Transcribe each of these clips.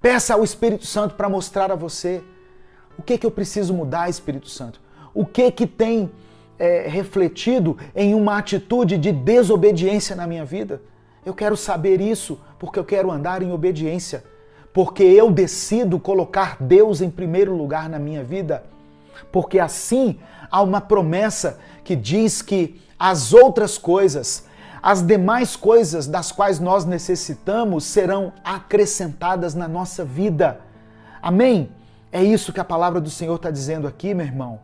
Peça ao Espírito Santo para mostrar a você o que eu preciso mudar, Espírito Santo. O que tem refletido em uma atitude de desobediência na minha vida. Eu quero saber isso porque eu quero andar em obediência. Porque eu decido colocar Deus em primeiro lugar na minha vida. Porque assim há uma promessa que diz que as outras coisas, as demais coisas das quais nós necessitamos serão acrescentadas na nossa vida. Amém? É isso que a palavra do Senhor está dizendo aqui, meu irmão.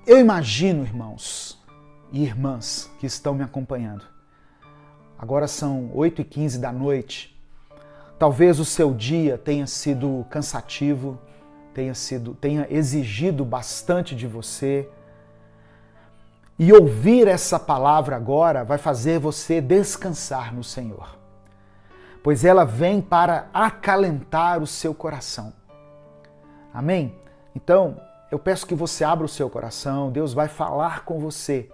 Eu imagino, irmãos e irmãs que estão me acompanhando. Agora são 8h15 da noite. Talvez o seu dia tenha sido cansativo, tenha exigido bastante de você. E ouvir essa palavra agora vai fazer você descansar no Senhor. Pois ela vem para acalentar o seu coração. Amém? Então, eu peço que você abra o seu coração, Deus vai falar com você.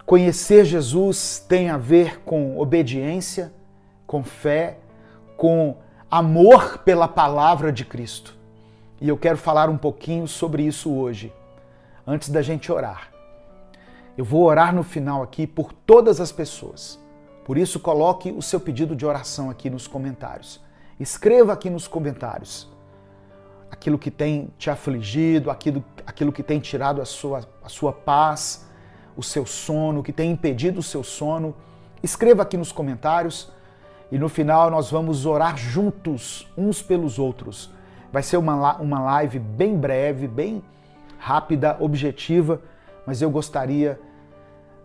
Conhecer Jesus tem a ver com obediência, com fé, com amor pela palavra de Cristo. E eu quero falar um pouquinho sobre isso hoje, antes da gente orar. Eu vou orar no final aqui por todas as pessoas. Por isso, coloque o seu pedido de oração aqui nos comentários. Escreva aqui nos comentários aquilo que tem te afligido, aquilo que tem tirado a sua paz, o seu sono, que tem impedido o seu sono. Escreva aqui nos comentários e no final nós vamos orar juntos, uns pelos outros. Vai ser uma live bem breve, bem rápida, objetiva, mas eu gostaria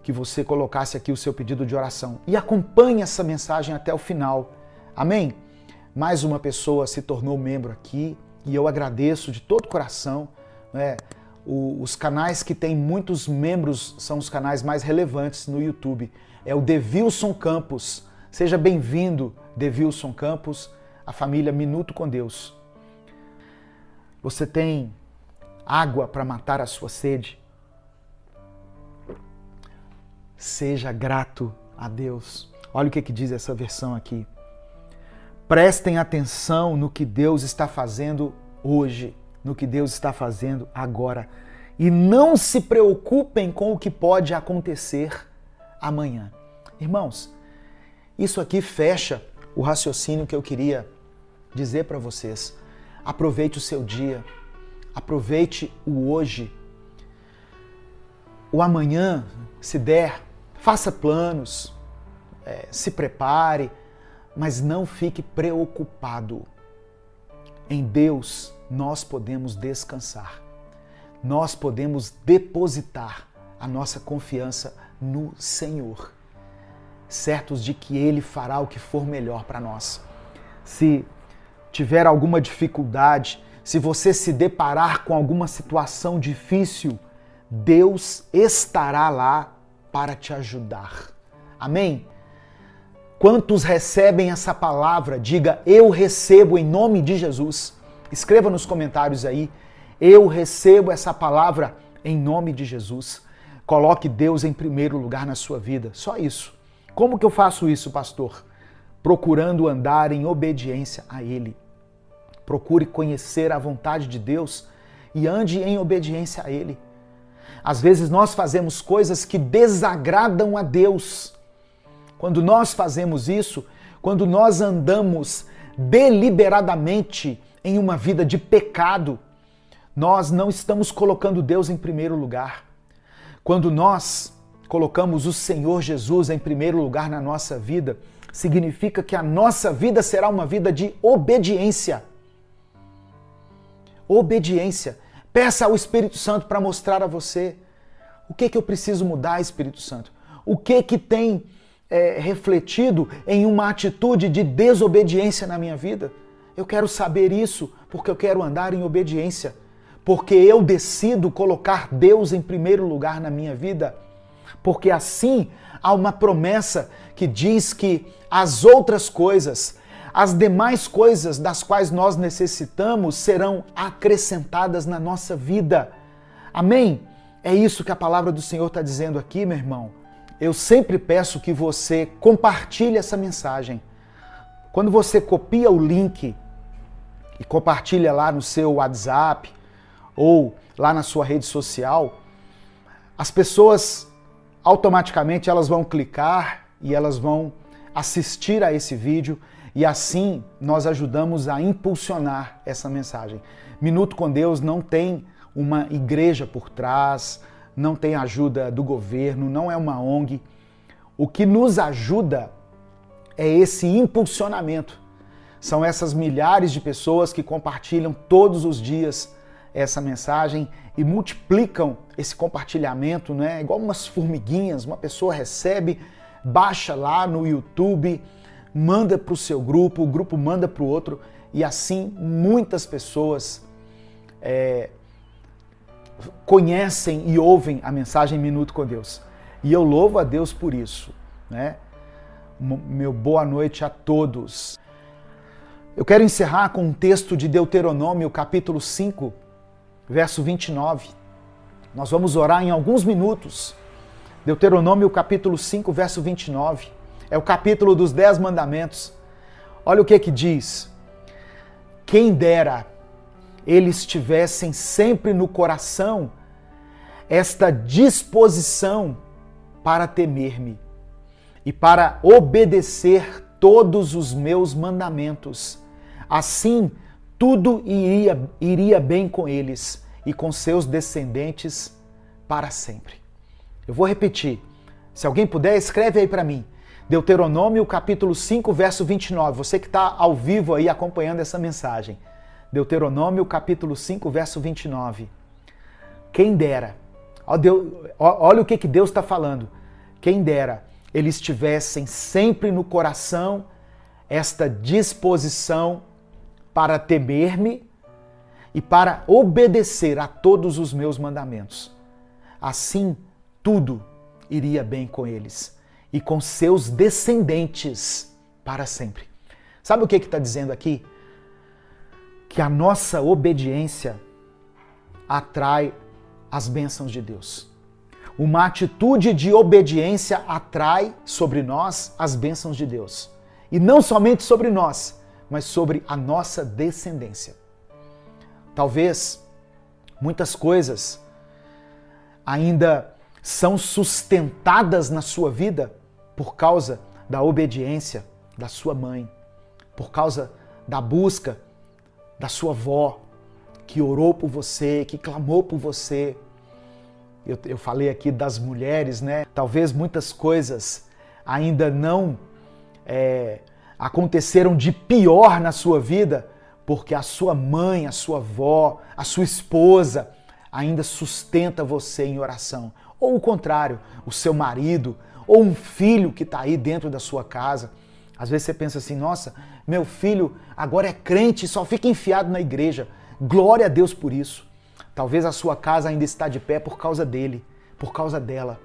que você colocasse aqui o seu pedido de oração e acompanhe essa mensagem até o final. Amém? Mais uma pessoa se tornou membro aqui e eu agradeço de todo o coração. Os canais que têm muitos membros são os canais mais relevantes no YouTube. É o Devilson Campos. Seja bem-vindo, Devilson Campos, a família Minuto com Deus. Você tem água para matar a sua sede? Seja grato a Deus. Olha o que diz essa versão aqui. Prestem atenção no que Deus está fazendo hoje, no que Deus está fazendo agora. E não se preocupem com o que pode acontecer amanhã. Irmãos, isso aqui fecha o raciocínio que eu queria dizer para vocês. Aproveite o seu dia, aproveite o hoje. O amanhã, se der, faça planos, se prepare, mas não fique preocupado. Em Deus nós podemos descansar. Nós podemos depositar a nossa confiança no Senhor, certos de que Ele fará o que for melhor para nós. Se tiver alguma dificuldade, se você se deparar com alguma situação difícil, Deus estará lá para te ajudar. Amém? Quantos recebem essa palavra? Diga, eu recebo em nome de Jesus. Escreva nos comentários aí, eu recebo essa palavra em nome de Jesus. Coloque Deus em primeiro lugar na sua vida. Só isso. Como que eu faço isso, pastor? Procurando andar em obediência a Ele. Procure conhecer a vontade de Deus e ande em obediência a Ele. Às vezes nós fazemos coisas que desagradam a Deus. Quando nós fazemos isso, quando nós andamos deliberadamente em uma vida de pecado, nós não estamos colocando Deus em primeiro lugar. Quando nós colocamos o Senhor Jesus em primeiro lugar na nossa vida, significa que a nossa vida será uma vida de obediência. Obediência. Peça ao Espírito Santo para mostrar a você o que eu preciso mudar, Espírito Santo. O que tem refletido em uma atitude de desobediência na minha vida. Eu quero saber isso porque eu quero andar em obediência. Porque eu decido colocar Deus em primeiro lugar na minha vida. Porque assim há uma promessa que diz que as outras coisas, as demais coisas das quais nós necessitamos serão acrescentadas na nossa vida. Amém? É isso que a palavra do Senhor está dizendo aqui, meu irmão. eu sempre peço que você compartilhe essa mensagem. Quando você copia o link e compartilha lá no seu WhatsApp ou lá na sua rede social, as pessoas automaticamente elas vão clicar e elas vão assistir a esse vídeo e assim nós ajudamos a impulsionar essa mensagem. Minuto com Deus não tem uma igreja por trás, não tem ajuda do governo, não é uma ONG. O que nos ajuda é esse impulsionamento. São essas milhares de pessoas que compartilham todos os dias essa mensagem e multiplicam esse compartilhamento, né? Igual umas formiguinhas, uma pessoa recebe, baixa lá no YouTube, manda para o seu grupo, o grupo manda para o outro e assim muitas pessoas conhecem e ouvem a mensagem Minuto com Deus. E eu louvo a Deus por isso, né? Meu boa noite a todos. Eu quero encerrar com um texto de Deuteronômio, capítulo 5, verso 29. Nós vamos orar em alguns minutos. Deuteronômio, capítulo 5, verso 29. É o capítulo dos 10 mandamentos. Olha o que diz. Quem dera eles tivessem sempre no coração esta disposição para temer-me e para obedecer todos os meus mandamentos. Assim, tudo iria bem com eles e com seus descendentes para sempre. Eu vou repetir. Se alguém puder, escreve aí para mim. Deuteronômio, capítulo 5, verso 29. Você que está ao vivo aí acompanhando essa mensagem. Deuteronômio, capítulo 5, verso 29. Quem dera, olha o que Deus está falando. Quem dera eles tivessem sempre no coração esta disposição para temer-me e para obedecer a todos os meus mandamentos. Assim, tudo iria bem com eles e com seus descendentes para sempre. Sabe o que está dizendo aqui? Que a nossa obediência atrai as bênçãos de Deus. Uma atitude de obediência atrai sobre nós as bênçãos de Deus. E não somente sobre nós, mas sobre a nossa descendência. Talvez muitas coisas ainda são sustentadas na sua vida por causa da obediência da sua mãe, por causa da busca da sua avó, que orou por você, que clamou por você. Eu falei aqui das mulheres, né? Talvez muitas coisas ainda não aconteceram de pior na sua vida, porque a sua mãe, a sua avó, a sua esposa ainda sustenta você em oração. Ou o contrário, o seu marido, ou um filho que está aí dentro da sua casa. Às vezes você pensa assim, nossa, meu filho agora é crente e só fica enfiado na igreja. Glória a Deus por isso. Talvez a sua casa ainda está de pé por causa dele, por causa dela.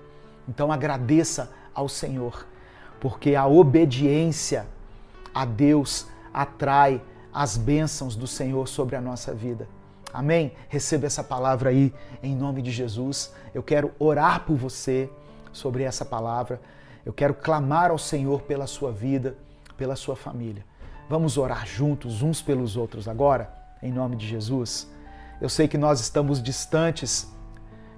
Então agradeça ao Senhor, porque a obediência a Deus atrai as bênçãos do Senhor sobre a nossa vida. Amém? Receba essa palavra aí em nome de Jesus. Eu quero orar por você sobre essa palavra. Eu quero clamar ao Senhor pela sua vida, pela sua família. Vamos orar juntos, uns pelos outros agora, em nome de Jesus. Eu sei que nós estamos distantes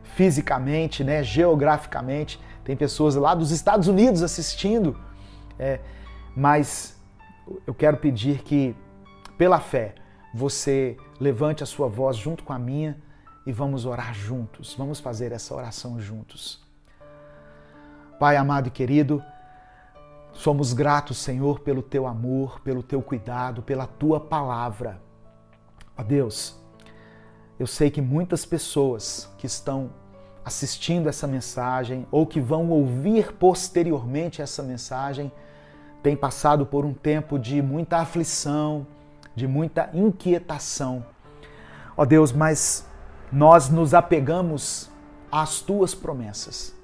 fisicamente, né, geograficamente. Tem pessoas lá dos Estados Unidos assistindo, mas eu quero pedir que, pela fé, você levante a sua voz junto com a minha e vamos orar juntos. Vamos fazer essa oração juntos. Pai amado e querido, somos gratos, Senhor, pelo Teu amor, pelo Teu cuidado, pela Tua palavra. Ó Deus, eu sei que muitas pessoas que estão assistindo essa mensagem ou que vão ouvir posteriormente essa mensagem têm passado por um tempo de muita aflição, de muita inquietação. Ó Deus, mas nós nos apegamos às Tuas promessas.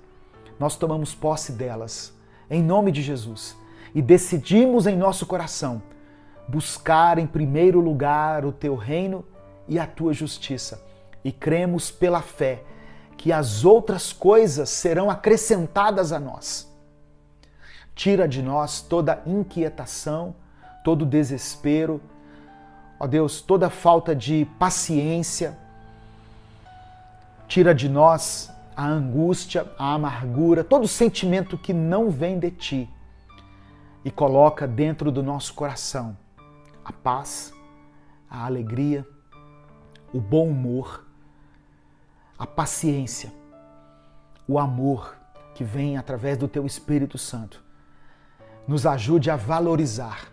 Nós tomamos posse delas, em nome de Jesus, e decidimos em nosso coração buscar em primeiro lugar o Teu reino e a Tua justiça. E cremos pela fé que as outras coisas serão acrescentadas a nós. Tira de nós toda inquietação, todo desespero, ó Deus, toda falta de paciência. Tira de nós a angústia, a amargura, todo sentimento que não vem de Ti e coloca dentro do nosso coração a paz, a alegria, o bom humor, a paciência, o amor que vem através do Teu Espírito Santo. Nos ajude a valorizar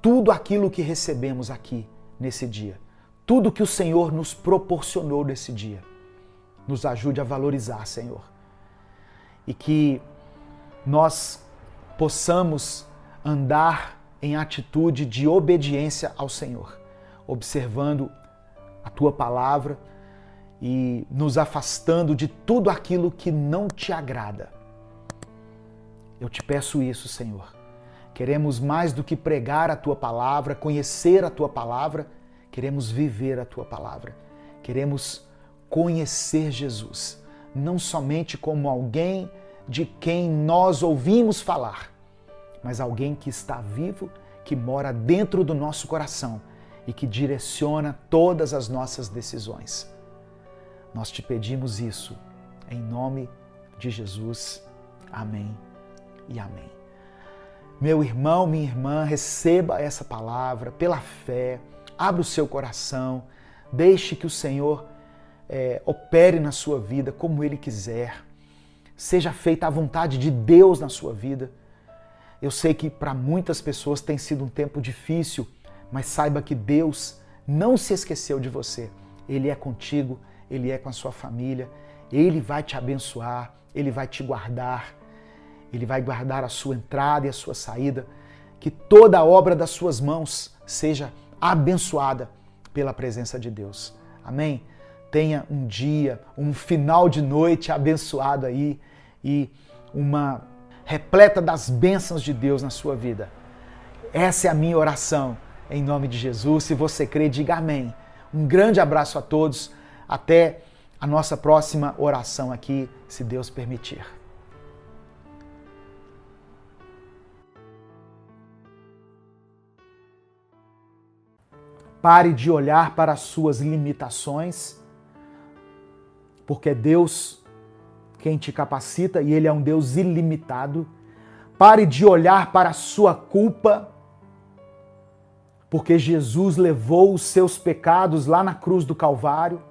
tudo aquilo que recebemos aqui nesse dia, tudo que o Senhor nos proporcionou nesse dia. Nos ajude a valorizar, Senhor, e que nós possamos andar em atitude de obediência ao Senhor, observando a Tua palavra e nos afastando de tudo aquilo que não Te agrada. Eu Te peço isso, Senhor. Queremos mais do que pregar a Tua palavra, conhecer a Tua palavra, queremos viver a Tua palavra. Queremos conhecer Jesus, não somente como alguém de quem nós ouvimos falar, mas alguém que está vivo, que mora dentro do nosso coração e que direciona todas as nossas decisões. Nós Te pedimos isso, em nome de Jesus. Amém e amém. Meu irmão, minha irmã, receba essa palavra pela fé, abra o seu coração, deixe que o Senhor opere na sua vida como Ele quiser. Seja feita a vontade de Deus na sua vida. Eu sei que para muitas pessoas tem sido um tempo difícil, mas saiba que Deus não se esqueceu de você. Ele é contigo, Ele é com a sua família, Ele vai te abençoar, Ele vai te guardar, Ele vai guardar a sua entrada e a sua saída. Que toda a obra das suas mãos seja abençoada pela presença de Deus. Amém? Tenha um dia, um final de noite abençoado aí e uma repleta das bênçãos de Deus na sua vida. Essa é a minha oração, em nome de Jesus. Se você crê, diga amém. Um grande abraço a todos. Até a nossa próxima oração aqui, se Deus permitir. Pare de olhar para as suas limitações, porque é Deus quem te capacita e Ele é um Deus ilimitado. Pare de olhar para a sua culpa, porque Jesus levou os seus pecados lá na cruz do Calvário.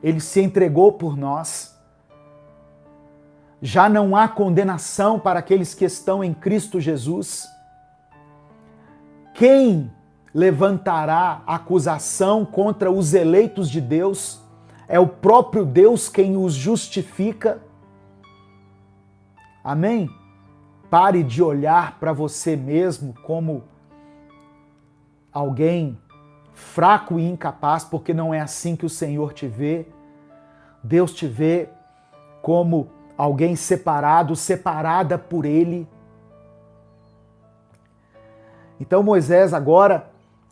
Ele se entregou por nós. Já não há condenação para aqueles que estão em Cristo Jesus. Quem levantará acusação contra os eleitos de Deus? É o próprio Deus quem os justifica. Amém? Pare de olhar para você mesmo como alguém fraco e incapaz, porque não é assim que o Senhor te vê. Deus te vê como alguém separado, separada por Ele. Então Moisés agora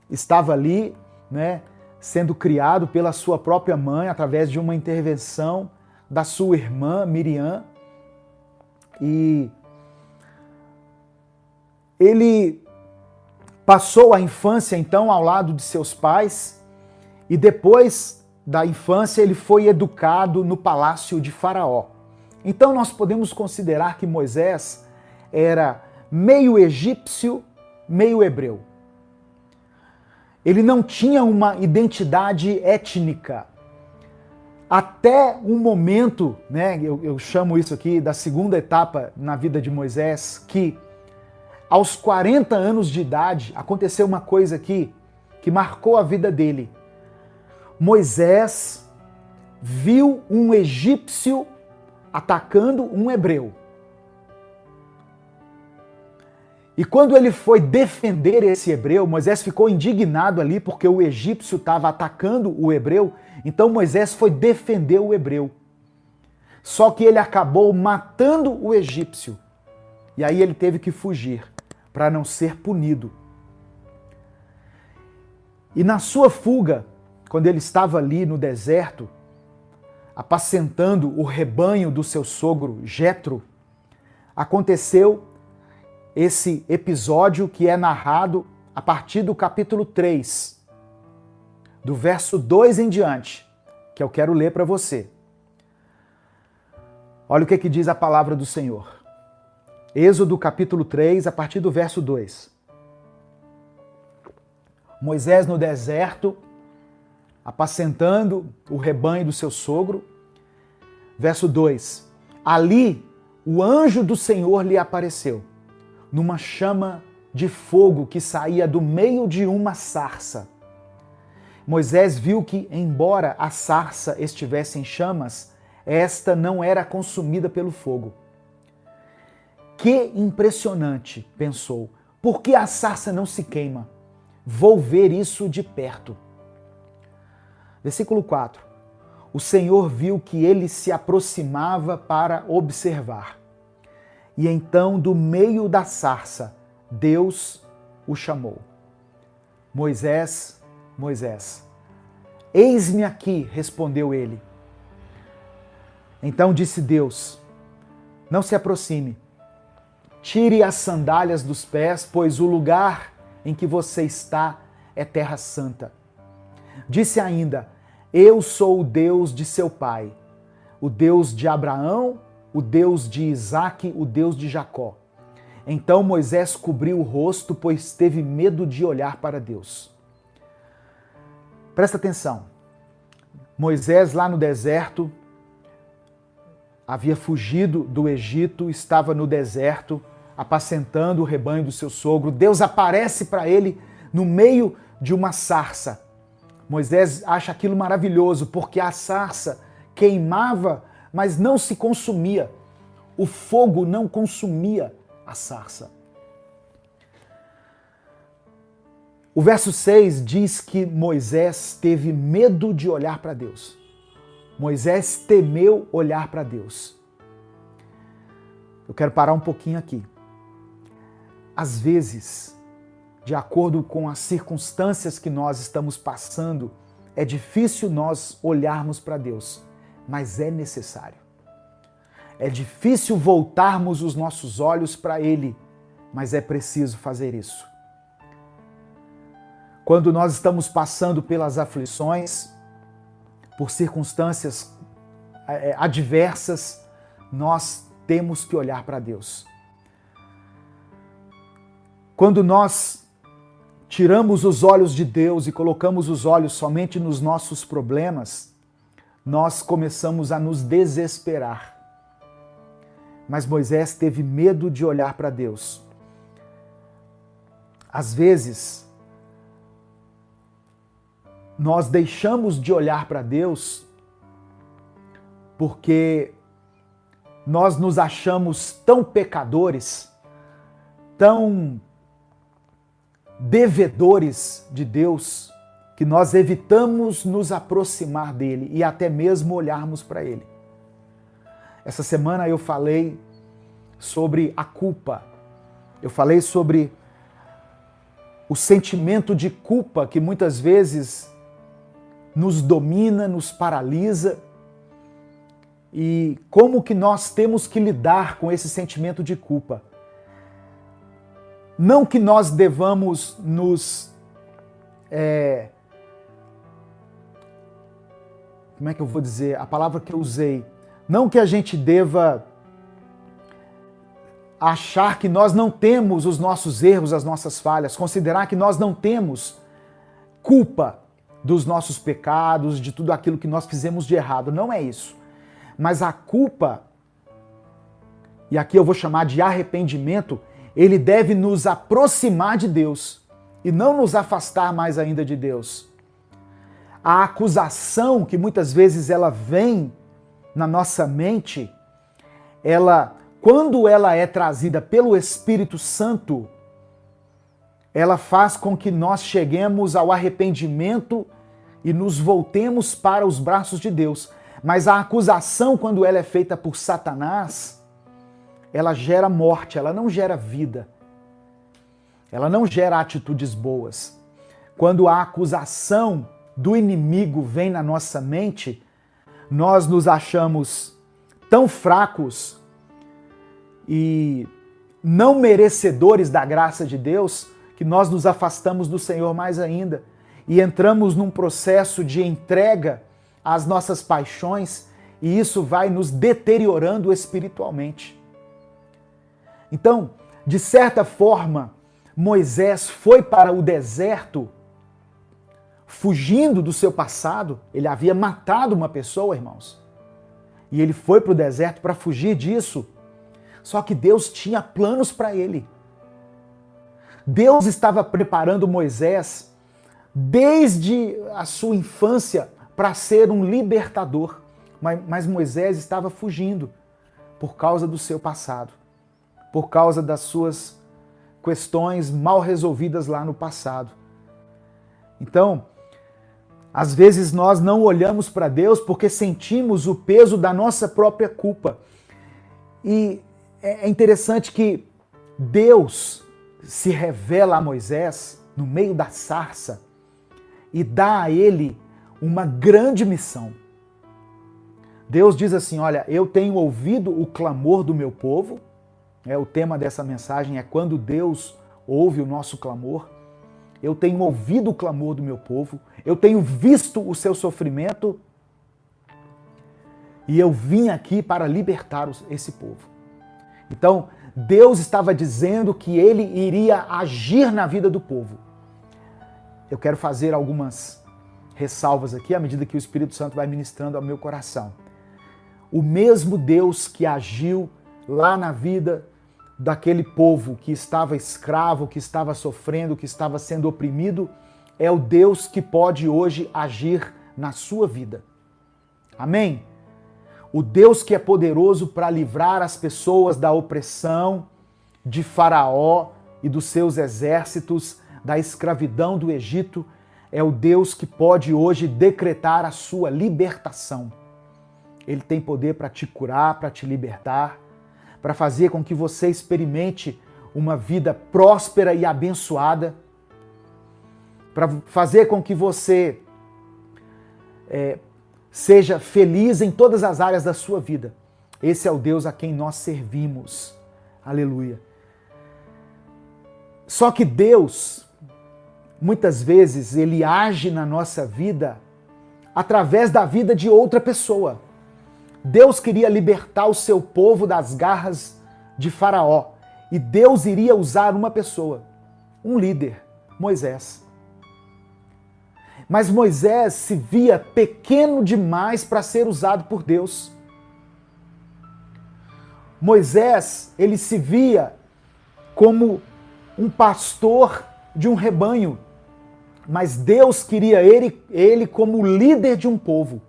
estava ali, sendo criado pela sua própria mãe, através de uma intervenção da sua irmã Miriam. E ele passou a infância, então, ao lado de seus pais, e depois da infância ele foi educado no palácio de Faraó. Então nós podemos considerar que Moisés era meio egípcio, meio hebreu. Ele não tinha uma identidade étnica. Até um momento, eu chamo isso aqui da segunda etapa na vida de Moisés, que aos 40 anos de idade aconteceu uma coisa aqui que marcou a vida dele. Moisés viu um egípcio atacando um hebreu. E quando ele foi defender esse hebreu, Moisés ficou indignado ali porque o egípcio estava atacando o hebreu, então Moisés foi defender o hebreu. Só que ele acabou matando o egípcio. E aí ele teve que fugir para não ser punido. E na sua fuga, quando ele estava ali no deserto, apacentando o rebanho do seu sogro Jetro, aconteceu esse episódio que é narrado a partir do capítulo 3, do verso 2 em diante, que eu quero ler para você. Olha o que diz a palavra do Senhor. Êxodo capítulo 3, a partir do verso 2. Moisés no deserto, apacentando o rebanho do seu sogro. Verso 2. Ali o anjo do Senhor lhe apareceu, numa chama de fogo que saía do meio de uma sarça. Moisés viu que, embora a sarça estivesse em chamas, esta não era consumida pelo fogo. Que impressionante, pensou. Por que a sarça não se queima? Vou ver isso de perto. Versículo 4. O Senhor viu que ele se aproximava para observar. E então, do meio da sarça, Deus o chamou. Moisés, Moisés. Eis-me aqui, respondeu ele. Então disse Deus, não se aproxime. Tire as sandálias dos pés, pois o lugar em que você está é terra santa. Disse ainda, eu sou o Deus de seu pai, o Deus de Abraão, o Deus de Isaque, o Deus de Jacó. Então Moisés cobriu o rosto, pois teve medo de olhar para Deus. Presta atenção. Moisés lá no deserto, havia fugido do Egito, estava no deserto, apacentando o rebanho do seu sogro. Deus aparece para ele no meio de uma sarça. Moisés acha aquilo maravilhoso, porque a sarça queimava, mas não se consumia. O fogo não consumia a sarça. O verso 6 diz que Moisés teve medo de olhar para Deus. Moisés temeu olhar para Deus. Eu quero parar um pouquinho aqui. Às vezes, de acordo com as circunstâncias que nós estamos passando, é difícil nós olharmos para Deus, mas é necessário. É difícil voltarmos os nossos olhos para Ele, mas é preciso fazer isso. Quando nós estamos passando pelas aflições, por circunstâncias adversas, nós temos que olhar para Deus. Quando nós tiramos os olhos de Deus e colocamos os olhos somente nos nossos problemas, nós começamos a nos desesperar. Mas Moisés teve medo de olhar para Deus. Às vezes, nós deixamos de olhar para Deus porque nós nos achamos tão pecadores, tão devedores de Deus, que nós evitamos nos aproximar dele e até mesmo olharmos para ele. Essa semana eu falei sobre a culpa. Eu falei sobre o sentimento de culpa que muitas vezes nos domina, nos paralisa, e como que nós temos que lidar com esse sentimento de culpa. Não que nós devamos nos... como é que eu vou dizer? A palavra que eu usei. Não que a gente deva achar que nós não temos os nossos erros, as nossas falhas, considerar que nós não temos culpa dos nossos pecados, de tudo aquilo que nós fizemos de errado. Não é isso. Mas a culpa, e aqui eu vou chamar de arrependimento, ele deve nos aproximar de Deus e não nos afastar mais ainda de Deus. A acusação que muitas vezes ela vem na nossa mente, quando ela é trazida pelo Espírito Santo, ela faz com que nós cheguemos ao arrependimento e nos voltemos para os braços de Deus. Mas a acusação, quando ela é feita por Satanás, ela gera morte, ela não gera vida. Ela não gera atitudes boas. Quando a acusação do inimigo vem na nossa mente, nós nos achamos tão fracos e não merecedores da graça de Deus, que nós nos afastamos do Senhor mais ainda e entramos num processo de entrega às nossas paixões, e isso vai nos deteriorando espiritualmente. Então, de certa forma, Moisés foi para o deserto fugindo do seu passado. Ele havia matado uma pessoa, irmãos. E ele foi para o deserto para fugir disso. Só que Deus tinha planos para ele. Deus estava preparando Moisés desde a sua infância para ser um libertador. Mas Moisés estava fugindo por causa do seu passado, por causa das suas questões mal resolvidas lá no passado. Então, às vezes nós não olhamos para Deus porque sentimos o peso da nossa própria culpa. E é interessante que Deus se revela a Moisés no meio da sarça e dá a ele uma grande missão. Deus diz assim: olha, eu tenho ouvido o clamor do meu povo. O tema dessa mensagem é quando Deus ouve o nosso clamor. Eu tenho ouvido o clamor do meu povo, eu tenho visto o seu sofrimento e eu vim aqui para libertar esse povo. Então, Deus estava dizendo que ele iria agir na vida do povo. Eu quero fazer algumas ressalvas aqui à medida que o Espírito Santo vai ministrando ao meu coração. O mesmo Deus que agiu lá na vida daquele povo que estava escravo, que estava sofrendo, que estava sendo oprimido, é o Deus que pode hoje agir na sua vida. Amém? O Deus que é poderoso para livrar as pessoas da opressão de Faraó e dos seus exércitos, da escravidão do Egito, é o Deus que pode hoje decretar a sua libertação. Ele tem poder para te curar, para te libertar, para fazer com que você experimente uma vida próspera e abençoada, para fazer com que você seja feliz em todas as áreas da sua vida. Esse é o Deus a quem nós servimos. Aleluia. Só que Deus, muitas vezes, ele age na nossa vida através da vida de outra pessoa. Deus queria libertar o seu povo das garras de Faraó. E Deus iria usar uma pessoa, um líder, Moisés. Mas Moisés se via pequeno demais para ser usado por Deus. Moisés, ele se via como um pastor de um rebanho, mas Deus queria ele como líder de um povo.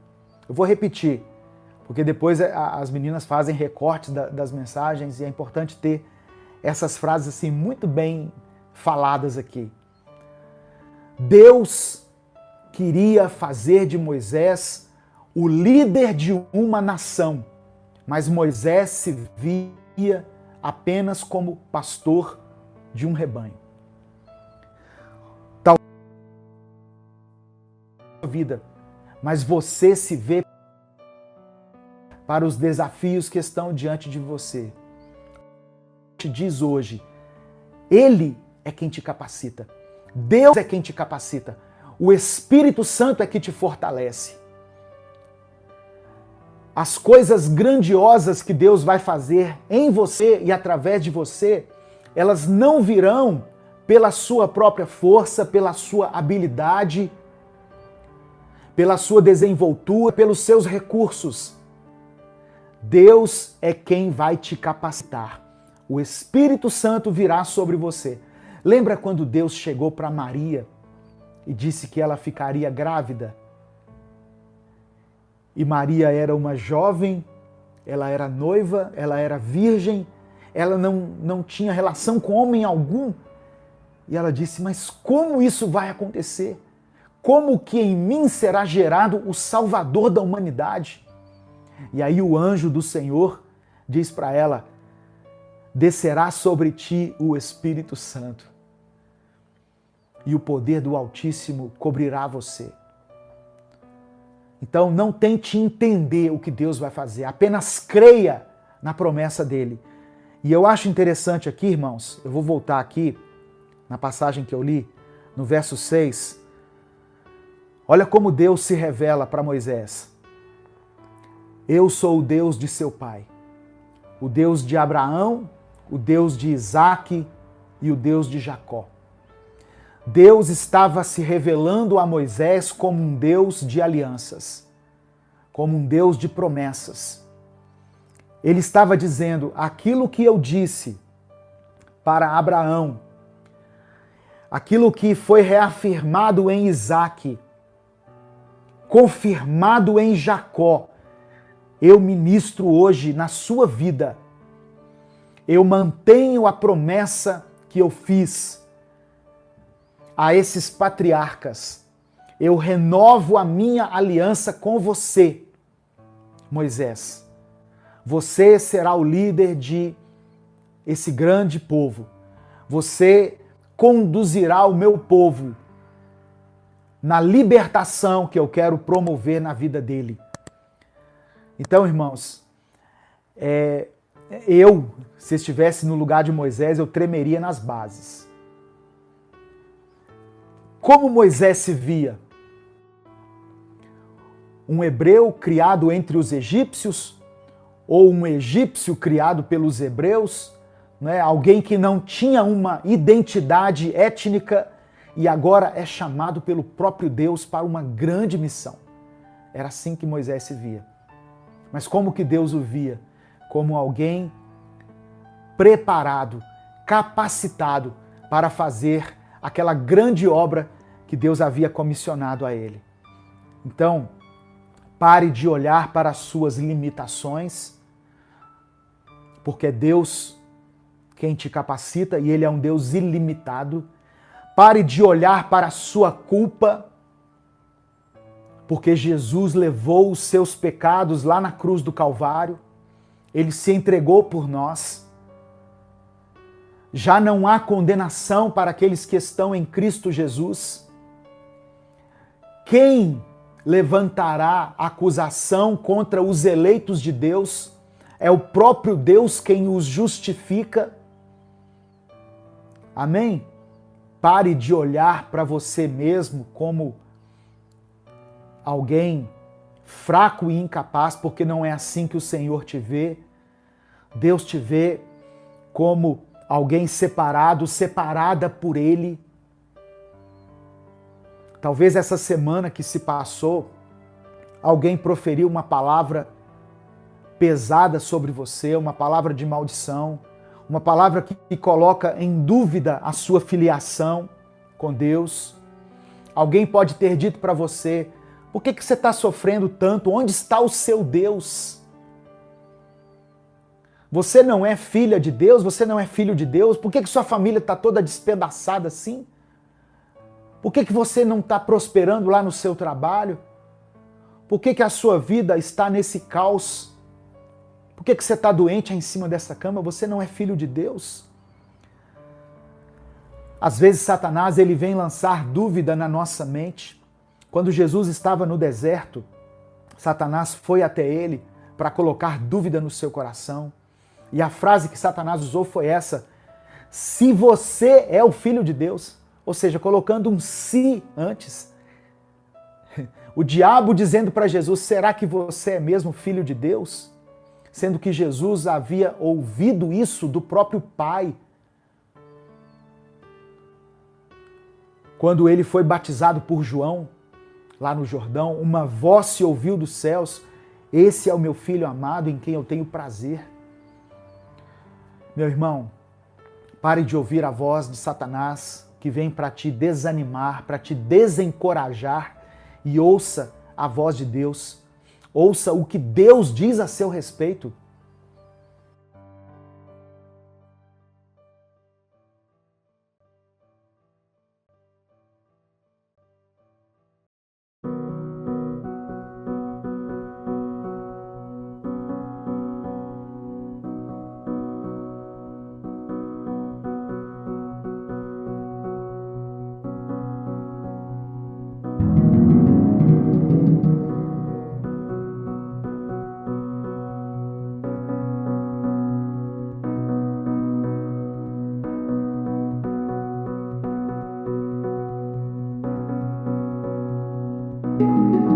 Eu vou repetir, porque depois as meninas fazem recortes das mensagens e é importante ter essas frases assim muito bem faladas aqui. Deus queria fazer de Moisés o líder de uma nação, mas Moisés se via apenas como pastor de um rebanho. Tal vida, mas você se vê para os desafios que estão diante de você. Te diz hoje, Ele é quem te capacita. Deus é quem te capacita. O Espírito Santo é que te fortalece. As coisas grandiosas que Deus vai fazer em você e através de você, elas não virão pela sua própria força, pela sua habilidade, pela sua desenvoltura, pelos seus recursos. Deus é quem vai te capacitar. O Espírito Santo virá sobre você. Lembra quando Deus chegou para Maria e disse que ela ficaria grávida? E Maria era uma jovem, ela era noiva, ela era virgem, ela não tinha relação com homem algum. E ela disse, mas como isso vai acontecer? Como que em mim será gerado o Salvador da humanidade? E aí o anjo do Senhor diz para ela, descerá sobre ti o Espírito Santo e o poder do Altíssimo cobrirá você. Então não tente entender o que Deus vai fazer, apenas creia na promessa dele. E eu acho interessante aqui, irmãos, eu vou voltar aqui na passagem que eu li, no verso 6. Olha como Deus se revela para Moisés. Eu sou o Deus de seu pai, o Deus de Abraão, o Deus de Isaque e o Deus de Jacó. Deus estava se revelando a Moisés como um Deus de alianças, como um Deus de promessas. Ele estava dizendo, aquilo que eu disse para Abraão, aquilo que foi reafirmado em Isaque, confirmado em Jacó, eu ministro hoje na sua vida. Eu mantenho a promessa que eu fiz a esses patriarcas. Eu renovo a minha aliança com você, Moisés. Você será o líder de esse grande povo. Você conduzirá o meu povo na libertação que eu quero promover na vida dele. Então, irmãos, se estivesse no lugar de Moisés, eu tremeria nas bases. Como Moisés se via? Um hebreu criado entre os egípcios? Ou um egípcio criado pelos hebreus? Né? Alguém que não tinha uma identidade étnica e agora é chamado pelo próprio Deus para uma grande missão. Era assim que Moisés se via. Mas como que Deus o via? Como alguém preparado, capacitado para fazer aquela grande obra que Deus havia comissionado a ele. Então, pare de olhar para as suas limitações, porque é Deus quem te capacita e Ele é um Deus ilimitado. Pare de olhar para a sua culpa, porque Jesus levou os seus pecados lá na cruz do Calvário. Ele se entregou por nós. Já não há condenação para aqueles que estão em Cristo Jesus. Quem levantará acusação contra os eleitos de Deus? É o próprio Deus quem os justifica. Amém? Pare de olhar para você mesmo como alguém fraco e incapaz, porque não é assim que o Senhor te vê. Deus te vê como alguém separado, separada por Ele. Talvez essa semana que se passou, alguém proferiu uma palavra pesada sobre você, uma palavra de maldição, uma palavra que coloca em dúvida a sua filiação com Deus. Alguém pode ter dito para você, por que você está sofrendo tanto? Onde está o seu Deus? Você não é filha de Deus? Você não é filho de Deus? Por que sua família está toda despedaçada assim? Por que você não está prosperando lá no seu trabalho? Por que a sua vida está nesse caos? Por que você está doente aí em cima dessa cama? Você não é filho de Deus? Às vezes Satanás ele vem lançar dúvida na nossa mente. Quando Jesus estava no deserto, Satanás foi até ele para colocar dúvida no seu coração. E a frase que Satanás usou foi essa: se você é o filho de Deus, ou seja, colocando um se antes. O diabo dizendo para Jesus, será que você é mesmo filho de Deus? Sendo que Jesus havia ouvido isso do próprio Pai. Quando ele foi batizado por João, lá no Jordão, uma voz se ouviu dos céus, esse é o meu filho amado em quem eu tenho prazer. Meu irmão, pare de ouvir a voz de Satanás que vem para te desanimar, para te desencorajar, e ouça a voz de Deus. Ouça o que Deus diz a seu respeito. Música